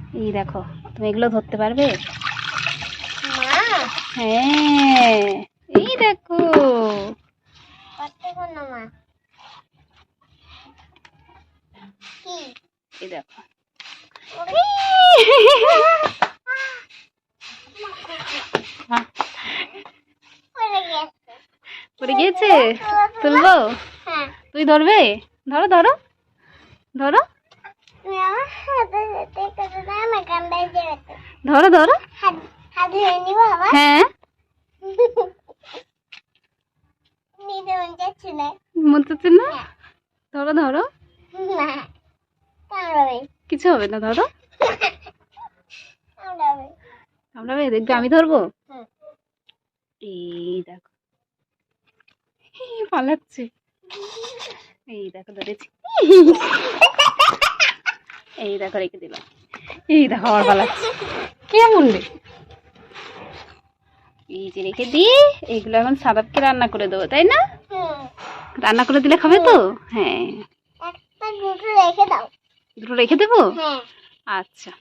এই দেখো, তুমি এগুলো ধরতে পারবে? মা হ্যাঁ, এই দেখো। করতে কোন মা কি এই দেখো। পড়ে গিয়েছে, তুলবো? হ্যাঁ তুই ধরবে? ধরো ধরো ধরো তুমি আমার হাতে হাতে করে দাও না কান্দাই যেতে ধরো ধরো। হাত হাত ধরে নিব আবার হ্যাঁ, নিতে মন যাচ্ছে না মন চাচ্ছে না? ধরো ধরো, না কামড়াবে কিছু হবে না, ধরো। কামড়াবে আমরা দেখবে, আমি ধরবো। হুম। এই দেখো, পালাচ্ছে। এই দেখো ধরেছি। এই দেখো রেখে দিলাম। এই দেখো আবার পালাচ্ছে। কেমন রে? এই যে রেখে দিই, এইগুলো এখন সাদাবকে রান্না করে দেবো, তাই না? রান্না করে দিলে খাবে তো? হ্যাঁ, একটা দুটো রেখে দাও দুটো রেখে দেবো। হ্যাঁ আচ্ছা।